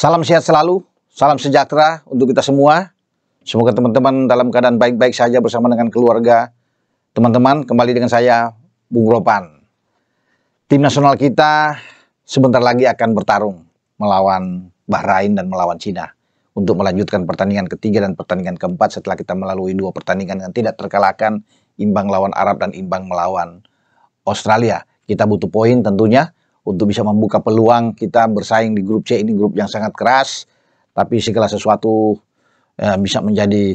Salam sehat selalu, salam sejahtera untuk kita semua. Semoga teman-teman dalam keadaan baik-baik saja bersama dengan keluarga. Teman-teman, kembali dengan saya, Bung Ropan. Tim nasional kita sebentar lagi akan bertarung melawan Bahrain dan melawan Cina untuk melanjutkan pertandingan ketiga dan pertandingan keempat setelah kita melalui 2 pertandingan yang tidak terkalahkan, imbang lawan Arab dan imbang melawan Australia. Kita butuh poin tentunya untuk bisa membuka peluang kita bersaing di grup C. Ini grup yang sangat keras, tapi segala sesuatu bisa menjadi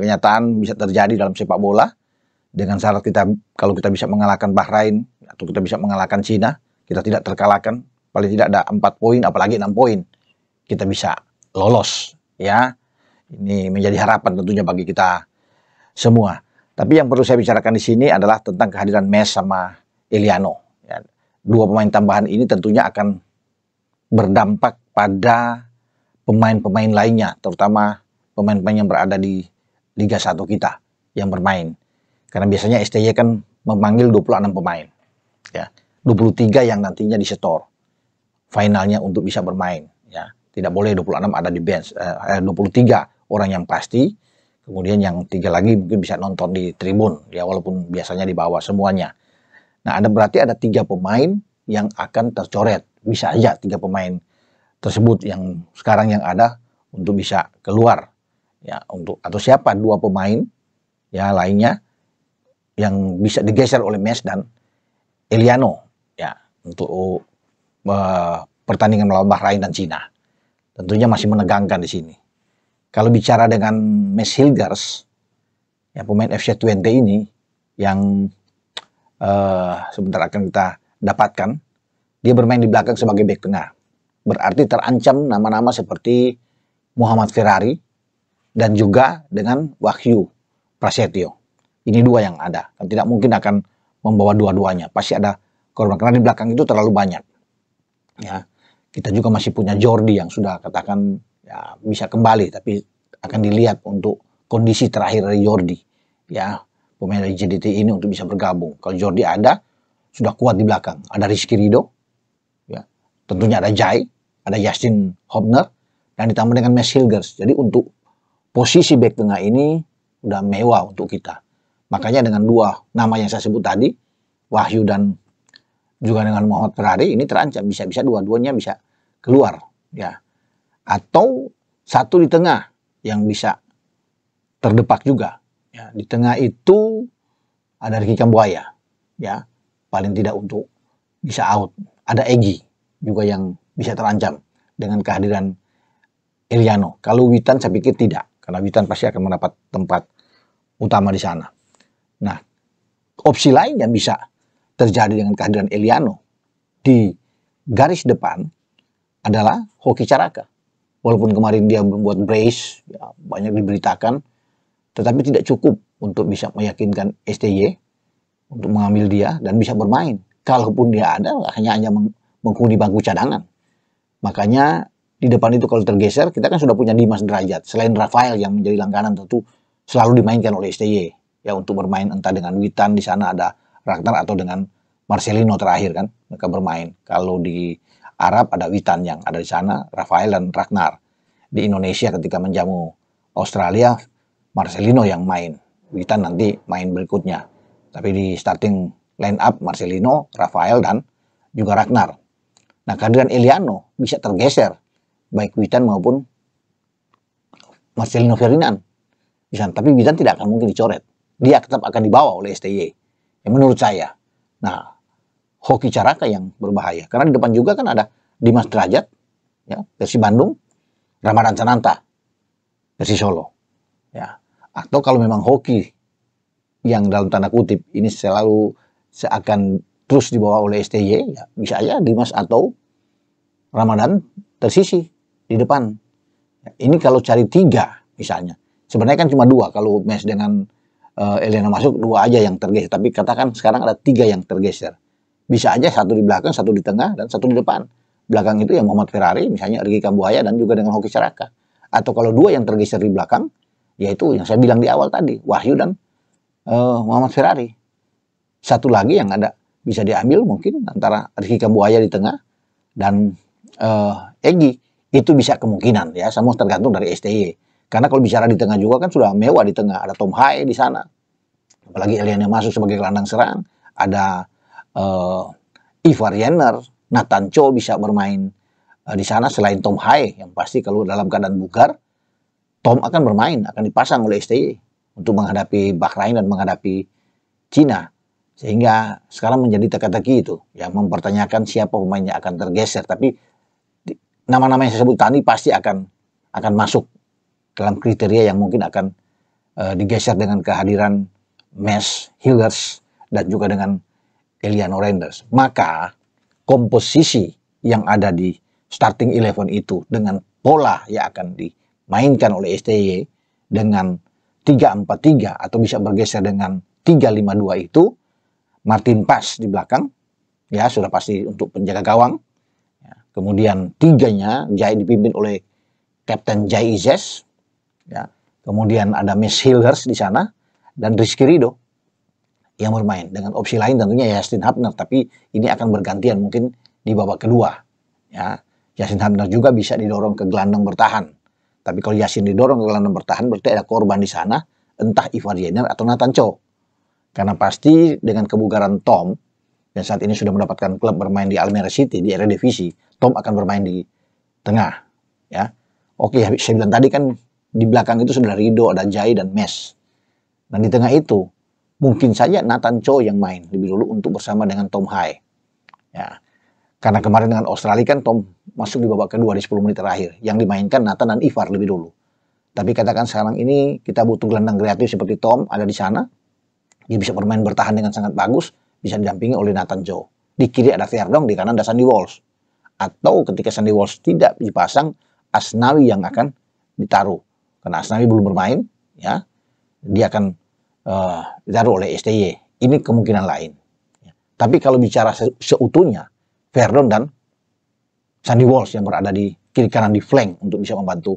kenyataan, bisa terjadi dalam sepak bola. Dengan syarat kita, kalau kita bisa mengalahkan Bahrain atau kita bisa mengalahkan Cina, kita tidak terkalahkan, paling tidak ada 4 poin, apalagi 6 poin, kita bisa lolos. Ya, ini menjadi harapan tentunya bagi kita semua. Tapi yang perlu saya bicarakan di sini adalah tentang kehadiran Mes sama Eliano. Ya, 2 pemain tambahan ini tentunya akan berdampak pada pemain-pemain lainnya, terutama pemain-pemain yang berada di Liga 1 kita yang bermain. Karena biasanya STY kan memanggil 26 pemain. Ya, 23 yang nantinya disetor finalnya untuk bisa bermain. Ya, tidak boleh 26 ada di bench. 23 orang yang pasti. Kemudian yang 3 lagi mungkin bisa nonton di tribun. Ya, walaupun biasanya di bawah semuanya. Nah, berarti ada 3 pemain yang akan tercoret. Bisa aja 3 pemain tersebut yang sekarang yang ada untuk bisa keluar. Ya, atau siapa 2 pemain ya lainnya yang bisa digeser oleh Mes dan Eliano ya untuk pertandingan melawan Bahrain dan Cina. Tentunya masih menegangkan di sini. Kalau bicara dengan Mes Hilgers, ya pemain FC20 ini yang sebentar akan kita dapatkan, dia bermain di belakang sebagai bek tengah. Berarti terancam nama-nama seperti Muhammad Ferrari dan juga dengan Wahyu Prasetyo. Ini 2 yang ada. Kan tidak mungkin akan membawa dua-duanya. Pasti ada korban karena di belakang itu terlalu banyak. Ya, kita juga masih punya Jordi yang sudah katakan ya bisa kembali, tapi akan dilihat untuk kondisi terakhir dari Jordi. Ya, pemain dari JDT ini untuk bisa bergabung. Kalau Jordi ada, sudah kuat di belakang. Ada Rizky Ridho, ya, tentunya ada Jai, ada Justin Hobner, dan ditambah dengan Mes Hilgers. Jadi untuk posisi bek tengah ini udah mewah untuk kita. Makanya dengan 2 nama yang saya sebut tadi, Wahyu dan juga dengan Muhammad Ferrari, ini terancam. Bisa-bisa dua-duanya bisa keluar. Ya. Atau satu di tengah yang bisa terdepak juga. Ya. Di tengah itu ada Ricky Kambuaya. Ya. Paling tidak untuk bisa out. Ada Egy juga yang bisa terancam dengan kehadiran Eliano. Kalau Witan saya pikir tidak. Karena Witan pasti akan mendapat tempat utama di sana. Nah, opsi lain yang bisa terjadi dengan kehadiran Eliano di garis depan adalah Hoki Caraka. Walaupun kemarin dia membuat brace, ya, banyak diberitakan, tetapi tidak cukup untuk bisa meyakinkan STY untuk mengambil dia dan bisa bermain. Kalaupun dia ada, hanya menghuni bangku cadangan. Makanya di depan itu kalau tergeser, kita kan sudah punya Dimas Derajat. Selain Rafael yang menjadi langganan tentu selalu dimainkan oleh STY. Ya untuk bermain entah dengan Witan, di sana ada Ragnar, atau dengan Marcelino terakhir kan mereka bermain. Kalau di Arab ada Witan yang ada di sana, Rafael dan Ragnar. Di Indonesia ketika menjamu Australia, Marcelino yang main. Witan nanti main berikutnya. Tapi di starting line up Marcelino, Rafael dan juga Ragnar. Nah, kehadiran Eliano bisa tergeser baik Witan maupun Marcelino Ferdinand. Tapi Witan tidak akan mungkin dicoret. Dia tetap akan dibawa oleh STY. Ya, menurut saya. Nah, Hoki Caraka yang berbahaya. Karena di depan juga kan ada Dimas Derajat, ya, versi Bandung, Ramadan Sananta, versi Solo. Ya. Atau kalau memang Hoki yang dalam tanda kutip ini selalu seakan terus dibawa oleh STY, ya, bisa aja Dimas atau Ramadan tersisi di depan. Ya, ini kalau cari 3 misalnya. Sebenarnya kan cuma 2 kalau Mes dengan Eliano masuk, 2 aja yang tergeser. Tapi katakan sekarang ada 3 yang tergeser. Bisa aja 1 di belakang, 1 di tengah, dan 1 di depan. Belakang itu yang Muhammad Ferrari, misalnya Ricky Kambuaya dan juga dengan Hoki Caraka. Atau kalau 2 yang tergeser di belakang, yaitu yang saya bilang di awal tadi, Wahyu dan Muhammad Ferrari. 1 lagi yang ada bisa diambil mungkin antara Ricky Kambuaya di tengah dan Egy. Itu bisa kemungkinan ya, semua tergantung dari STY. Karena kalau bicara di tengah juga kan sudah mewah di tengah, ada Tom Hae di sana. Apalagi Eliano masuk sebagai gelandang serang, ada Ivar Jenner, Nathan Cho bisa bermain di sana selain Tom Hae, yang pasti kalau dalam keadaan bugar, Tom akan bermain, akan dipasang oleh STY untuk menghadapi Bahrain dan menghadapi Cina. Sehingga sekarang menjadi teka-teki itu, yang mempertanyakan siapa pemainnya akan tergeser. Tapi nama-nama yang saya sebut tadi pasti akan masuk dalam kriteria yang mungkin akan digeser dengan kehadiran Mes Hilgers dan juga dengan Eliano Reinders. Maka komposisi yang ada di starting 11 itu dengan pola yang akan dimainkan oleh STY dengan 3-4-3 atau bisa bergeser dengan 3-5-2 itu, Martin Paes di belakang, ya sudah pasti untuk penjaga gawang. Ya, kemudian tiganya Jai dipimpin oleh Kapten Jai Izes. Ya, kemudian ada Mes Hilgers di sana dan Rizky Ridho yang bermain. Dengan opsi lain tentunya Justin Hubner, tapi ini akan bergantian mungkin di babak kedua. Ya, Justin Hubner juga bisa didorong ke gelandang bertahan. Tapi kalau Justin didorong ke gelandang bertahan berarti ada korban di sana, entah Ivar Jenner atau Nathan Cho. Karena pasti dengan kebugaran Tom, dan saat ini sudah mendapatkan klub bermain di Almere City, di Eredivisie, Tom akan bermain di tengah. Ya, oke, saya bilang tadi kan di belakang itu sudah Ridho, ada Jai dan Mes. Dan di tengah itu, mungkin saja Nathan Cho yang main lebih dulu untuk bersama dengan Tom Hae. Ya, karena kemarin dengan Australia kan Tom masuk di babak kedua di 10 menit terakhir. Yang dimainkan Nathan dan Ivar lebih dulu. Tapi katakan sekarang ini kita butuh gelandang kreatif seperti Tom ada di sana. Dia bisa bermain bertahan dengan sangat bagus, bisa didampingi oleh Nathan Cho. Di kiri ada Verdonk, di kanan ada Sandy Walsh. Atau ketika Sandy Walsh tidak dipasang, Asnawi yang akan ditaruh. Karena Asnawi belum bermain, ya, dia akan ditaruh oleh STY. Ini kemungkinan lain. Ya. Tapi kalau bicara seutuhnya, Verdonk dan Sandy Walsh yang berada di kiri kanan di flank untuk bisa membantu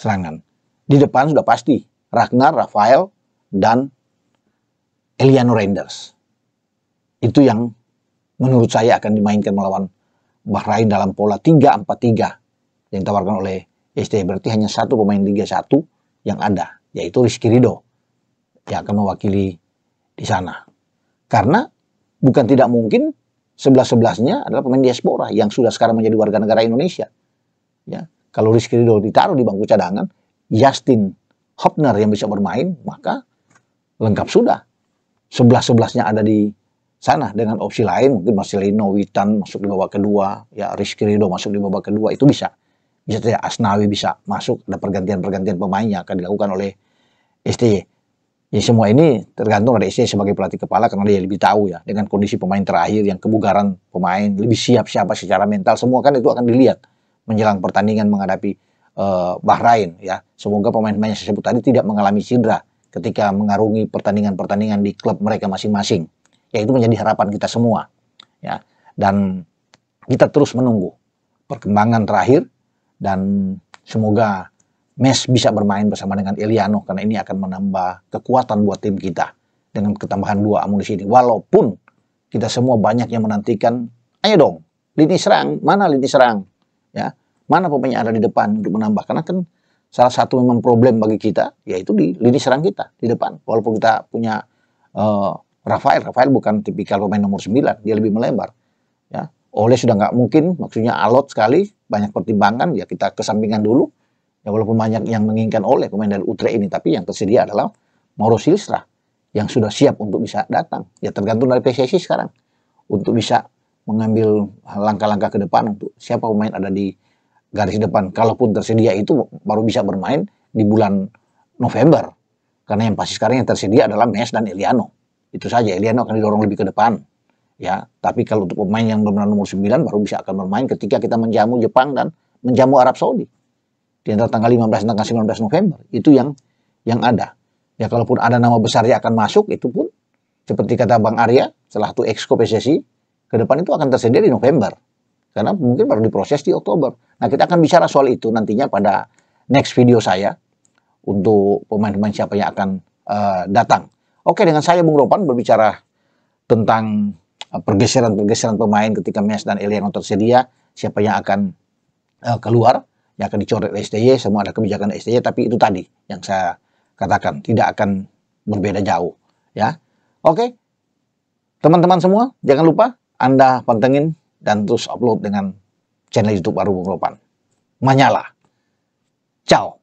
serangan. Di depan sudah pasti Ragnar, Rafael, dan Eliano Reinders. Itu yang menurut saya akan dimainkan melawan Bahrain dalam pola 3-4-3 yang ditawarkan oleh STY. Berarti hanya satu pemain Liga 1 yang ada, yaitu Rizky Ridho yang akan mewakili di sana. Karena bukan tidak mungkin 11-11-nya adalah pemain diaspora yang sudah sekarang menjadi warga negara Indonesia. Ya, kalau Rizky Ridho ditaruh di bangku cadangan, Justin Hubner yang bisa bermain, maka lengkap sudah. 11-11-nya ada di sana dengan opsi lain, mungkin Marcelino Witan masuk di babak kedua, ya Rizky Ridho masuk di babak kedua, itu bisa saja Asnawi bisa masuk, ada pergantian-pergantian pemain yang akan dilakukan oleh STY. Ya, semua ini tergantung dari STY sebagai pelatih kepala karena dia lebih tahu ya dengan kondisi pemain terakhir yang kebugaran pemain, lebih siap siapa secara mental, semua kan itu akan dilihat menjelang pertandingan menghadapi Bahrain ya. Semoga pemain-pemain yang saya sebut tadi tidak mengalami cedera ketika mengarungi pertandingan-pertandingan di klub mereka masing-masing. Ya, itu menjadi harapan kita semua. Ya, dan kita terus menunggu perkembangan terakhir dan semoga Mes bisa bermain bersama dengan Eliano karena ini akan menambah kekuatan buat tim kita dengan ketambahan 2 amunisi ini. Walaupun kita semua banyak yang menantikan, ayo dong, lini serang, mana lini serang? Ya, mana pemain yang ada di depan untuk menambah? Karena kan salah satu memang problem bagi kita, yaitu di lini serang kita, di depan. Walaupun kita punya Rafael bukan tipikal pemain nomor 9, dia lebih melebar. Ya. Oleh sudah nggak mungkin, maksudnya alot sekali, banyak pertimbangan, ya kita kesampingan dulu. Ya, walaupun banyak yang menginginkan Oleh pemain dari Utrecht ini, tapi yang tersedia adalah Mauro Silstra, yang sudah siap untuk bisa datang. Ya tergantung dari PSSI sekarang, untuk bisa mengambil langkah-langkah ke depan untuk siapa pemain ada di garis depan. Kalaupun tersedia itu baru bisa bermain di bulan November. Karena yang pasti sekarang yang tersedia adalah Mes dan Eliano. Itu saja, Eliano akan didorong lebih ke depan. Ya, tapi kalau untuk pemain yang benar nomor 9 baru bisa akan bermain ketika kita menjamu Jepang dan menjamu Arab Saudi. Di antara tanggal 15 dan tanggal 19 November. Itu yang ada. Ya, kalaupun ada nama besar yang akan masuk, itu pun seperti kata Bang Arya, salah satu exco PSSI, ke depan itu akan tersedia di November. Karena mungkin baru diproses di Oktober. Nah, kita akan bicara soal itu nantinya pada next video saya untuk pemain-pemain siapa yang akan datang. Oke, dengan saya Bung Ropan berbicara tentang pergeseran-pergeseran pemain ketika Mes dan Eliano tersedia, siapa yang akan keluar. yang akan dicoret STY, semua ada kebijakan STY, tapi itu tadi yang saya katakan, tidak akan berbeda jauh. Ya, oke, teman-teman semua, jangan lupa Anda pantengin dan terus upload dengan channel YouTube baru Bung Ropan. Manyala. Ciao.